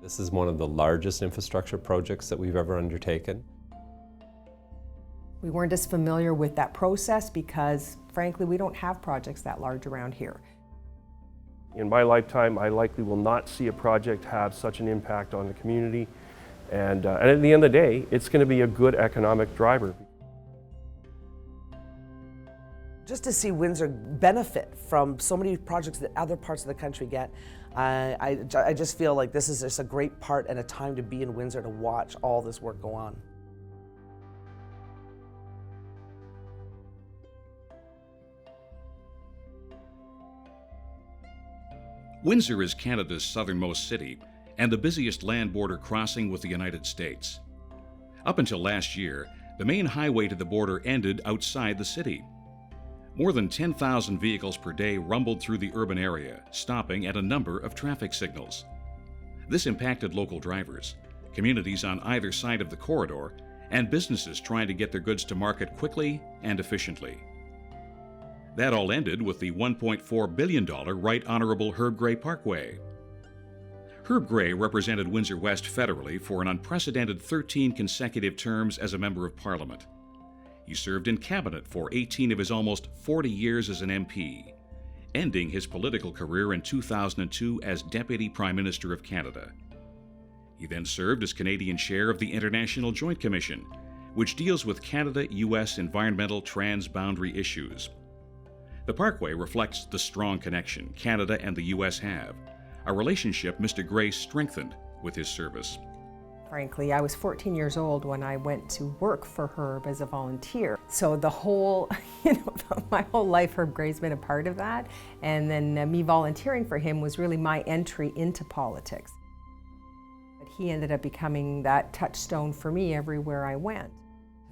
This is one of the largest infrastructure projects that we've ever undertaken. We weren't as familiar with that process because, frankly, we don't have projects that large around here. In my lifetime, I likely will not see a project have such an impact on the community. And at the end of the day, it's going to be a good economic driver. Just to see Windsor benefit from so many projects that other parts of the country get, I just feel like this is just a great part and a time to be in Windsor to watch all this work go on. Windsor is Canada's southernmost city and the busiest land border crossing with the United States. Up until last year, the main highway to the border ended outside the city. More than 10,000 vehicles per day rumbled through the urban area, stopping at a number of traffic signals. This impacted local drivers, communities on either side of the corridor, and businesses trying to get their goods to market quickly and efficiently. That all ended with the $1.4 billion Right Honorable Herb Gray Parkway. Herb Gray represented Windsor-West federally for an unprecedented 13 consecutive terms as a member of Parliament. He served in cabinet for 18 of his almost 40 years as an MP, ending his political career in 2002 as Deputy Prime Minister of Canada. He then served as Canadian Chair of the International Joint Commission, which deals with Canada-US environmental transboundary issues. The Parkway reflects the strong connection Canada and the U.S. have, a relationship Mr. Gray strengthened with his service. Frankly, I was 14 years old when I went to work for Herb as a volunteer. So the whole, my whole life, Herb Gray's been a part of that. And then me volunteering for him was really my entry into politics. But he ended up becoming that touchstone for me everywhere I went.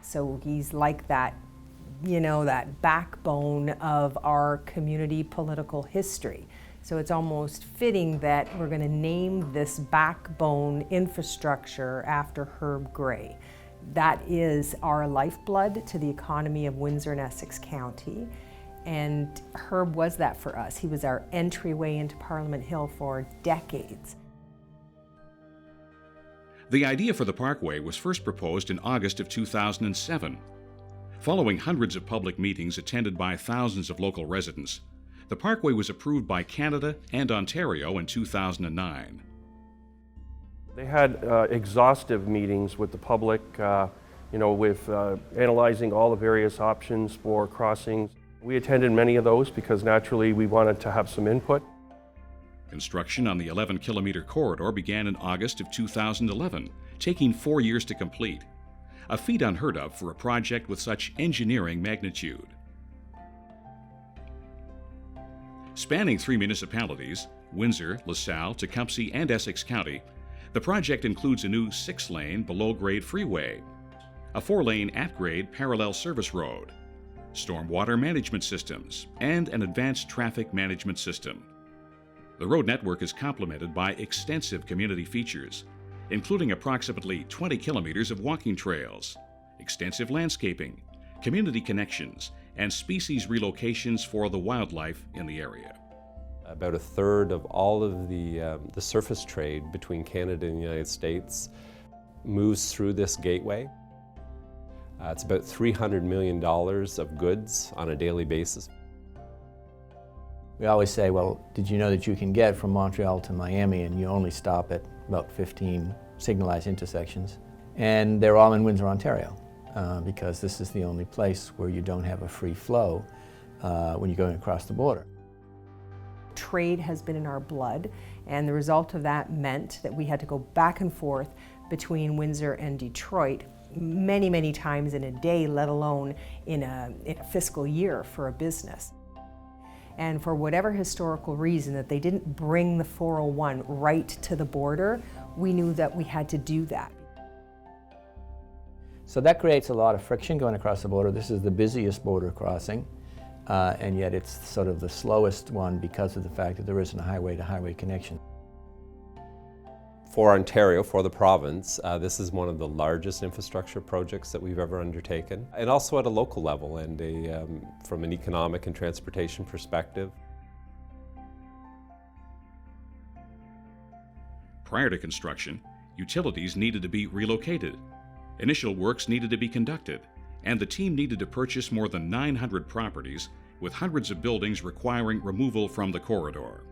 So he's like that, that backbone of our community political history. So it's almost fitting that we're going to name this backbone infrastructure after Herb Gray. That is our lifeblood to the economy of Windsor and Essex County. And Herb was that for us. He was our entryway into Parliament Hill for decades. The idea for the Parkway was first proposed in August of 2007. Following hundreds of public meetings attended by thousands of local residents, the Parkway was approved by Canada and Ontario in 2009. They had exhaustive meetings with the public, with analyzing all the various options for crossings. We attended many of those because naturally we wanted to have some input. Construction on the 11-kilometer corridor began in August of 2011, taking 4 years to complete, a feat unheard of for a project with such engineering magnitude. Spanning 3 municipalities, Windsor, LaSalle, Tecumseh, and Essex County, the project includes a new 6-lane below-grade freeway, a 4-lane at-grade parallel service road, stormwater management systems, and an advanced traffic management system. The road network is complemented by extensive community features, including approximately 20 kilometers of walking trails, extensive landscaping, community connections, and species relocations for the wildlife in the area. About a third of all of the surface trade between Canada and the United States moves through this gateway. It's about $300 million of goods on a daily basis. We always say, well, did you know that you can get from Montreal to Miami and you only stop at about 15 signalized intersections? And they're all in Windsor, Ontario, because this is the only place where you don't have a free flow when you're going across the border. Trade has been in our blood, and the result of that meant that we had to go back and forth between Windsor and Detroit many, many times in a day, let alone in a fiscal year for a business. And for whatever historical reason that they didn't bring the 401 right to the border, we knew that we had to do that. So that creates a lot of friction going across the border. This is the busiest border crossing, and yet it's sort of the slowest one because of the fact that there isn't a highway-to-highway connection. For Ontario, for the province, this is one of the largest infrastructure projects that we've ever undertaken, and also at a local level and from an economic and transportation perspective. Prior to construction, utilities needed to be relocated, initial works needed to be conducted, and the team needed to purchase more than 900 properties, with hundreds of buildings requiring removal from the corridor.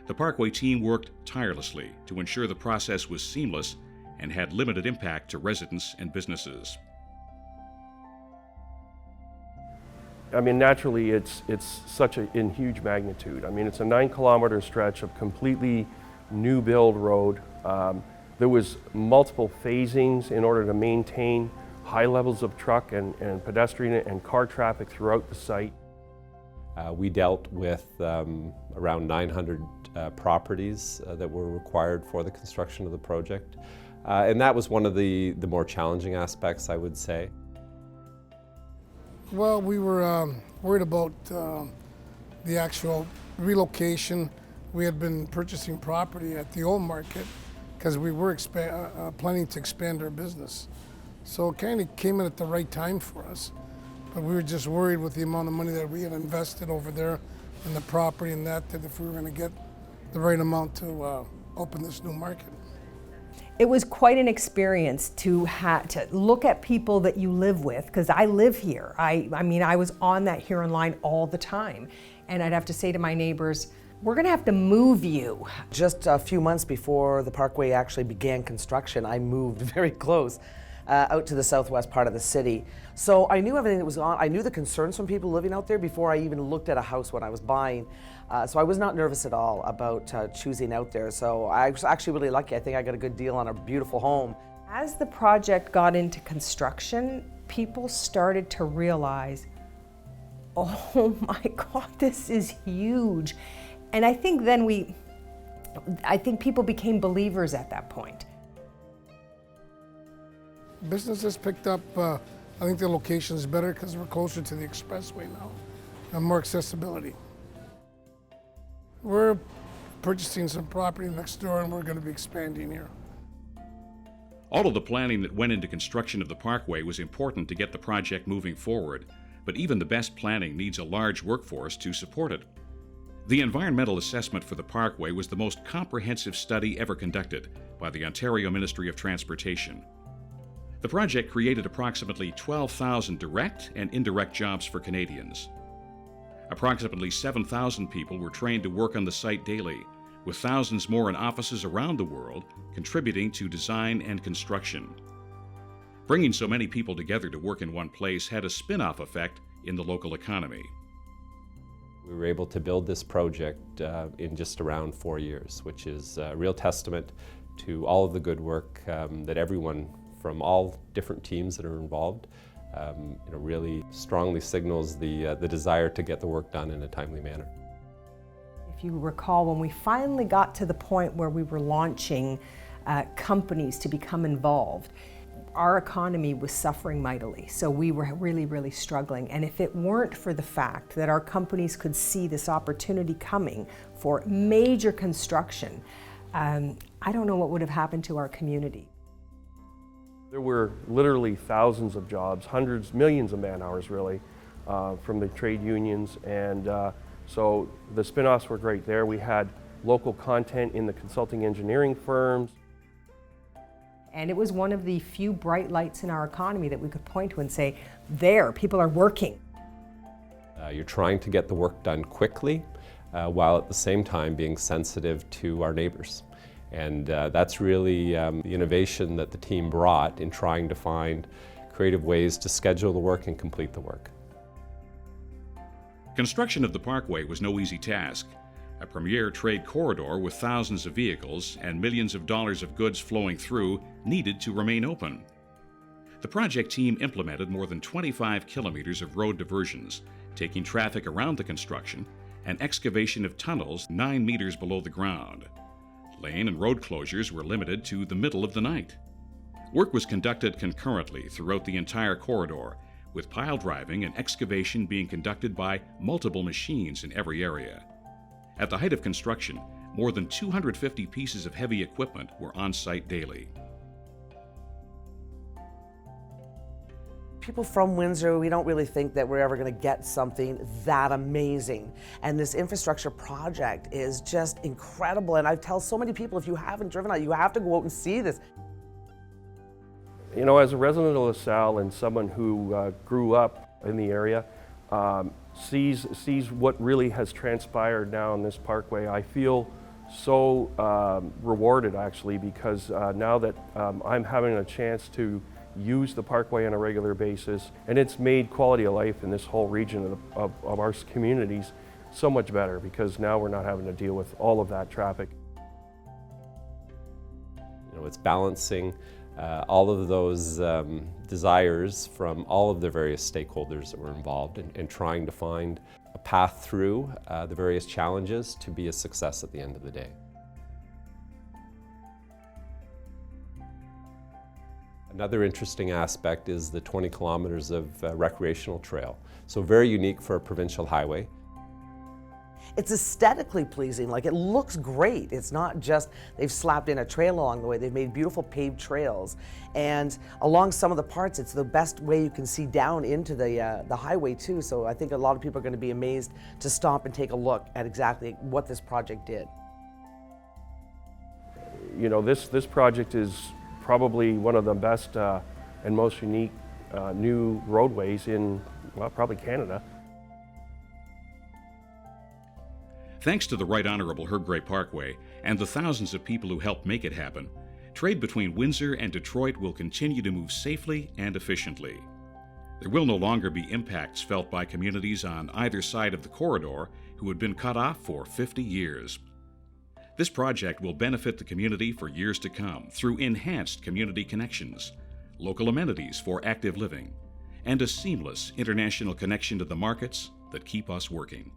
The Parkway team worked tirelessly to ensure the process was seamless and had limited impact to residents and businesses. I mean, naturally, it's such in huge magnitude. I mean, it's a 9-kilometer stretch of completely new build road. There was multiple phasings in order to maintain high levels of truck and pedestrian and car traffic throughout the site. We dealt with around 900 properties that were required for the construction of the project. And that was one of the more challenging aspects, I would say. Well, we were worried about the actual relocation. We had been purchasing property at the old market because we were planning to expand our business. So it kind of came in at the right time for us. But we were just worried with the amount of money that we had invested over there in the property and that if we were going to get the right amount to open this new market. It was quite an experience to look at people that you live with, because I live here. I mean, I was on that Huron line all the time. And I'd have to say to my neighbors, we're gonna have to move you. Just a few months before the Parkway actually began construction, I moved very close out to the southwest part of the city. So I knew everything that was on. I knew the concerns from people living out there before I even looked at a house when I was buying. So I was not nervous at all about choosing out there. So I was actually really lucky. I think I got a good deal on a beautiful home. As the project got into construction, people started to realize, oh my God, this is huge. And I think then I think people became believers at that point. Business has picked up. I think the location is better because we're closer to the expressway now and more accessibility. We're purchasing some property next door and we're going to be expanding here. All of the planning that went into construction of the Parkway was important to get the project moving forward, but even the best planning needs a large workforce to support it. The environmental assessment for the Parkway was the most comprehensive study ever conducted by the Ontario Ministry of Transportation. The project created approximately 12,000 direct and indirect jobs for Canadians. Approximately 7,000 people were trained to work on the site daily, with thousands more in offices around the world contributing to design and construction. Bringing so many people together to work in one place had a spin-off effect in the local economy. We were able to build this project in just around 4 years, which is a real testament to all of the good work that everyone from all different teams that are involved really strongly signals the desire to get the work done in a timely manner. If you recall, when we finally got to the point where we were launching companies to become involved, our economy was suffering mightily. So we were really, really struggling. And if it weren't for the fact that our companies could see this opportunity coming for major construction, I don't know what would have happened to our community. There were literally thousands of jobs, hundreds, millions of man-hours really, from the trade unions, and so the spin-offs were great there. We had local content in the consulting engineering firms. And it was one of the few bright lights in our economy that we could point to and say, there, people are working. You're trying to get the work done quickly, while at the same time being sensitive to our neighbors. And that's really the innovation that the team brought in trying to find creative ways to schedule the work and complete the work. Construction of the Parkway was no easy task. A premier trade corridor with thousands of vehicles and millions of dollars of goods flowing through needed to remain open. The project team implemented more than 25 kilometers of road diversions, taking traffic around the construction and excavation of tunnels 9 meters below the ground. Lane and road closures were limited to the middle of the night. Work was conducted concurrently throughout the entire corridor, with pile driving and excavation being conducted by multiple machines in every area. At the height of construction, more than 250 pieces of heavy equipment were on site daily. people from Windsor, we don't really think that we're ever going to get something that amazing. And this infrastructure project is just incredible. And I tell so many people, if you haven't driven out, you have to go out and see this. You know, as a resident of LaSalle and someone who grew up in the area, sees what really has transpired now in this parkway, I feel so rewarded actually, because now that I'm having a chance to use the parkway on a regular basis, and it's made quality of life in this whole region of our communities so much better, because now we're not having to deal with all of that traffic. You know, it's balancing all of those desires from all of the various stakeholders that were involved, and trying to find a path through the various challenges to be a success at the end of the day. Another interesting aspect is the 20 kilometers of recreational trail. So very unique for a provincial highway. It's aesthetically pleasing, like it looks great. It's not just they've slapped in a trail along the way, they've made beautiful paved trails. And along some of the parts, it's the best way you can see down into the highway too. So I think a lot of people are going to be amazed to stop and take a look at exactly what this project did. You know, this project is probably one of the best and most unique new roadways in, well, probably Canada. Thanks to the Right Honorable Herb Gray Parkway and the thousands of people who helped make it happen, trade between Windsor and Detroit will continue to move safely and efficiently. There will no longer be impacts felt by communities on either side of the corridor who had been cut off for 50 years. This project will benefit the community for years to come through enhanced community connections, local amenities for active living, and a seamless international connection to the markets that keep us working.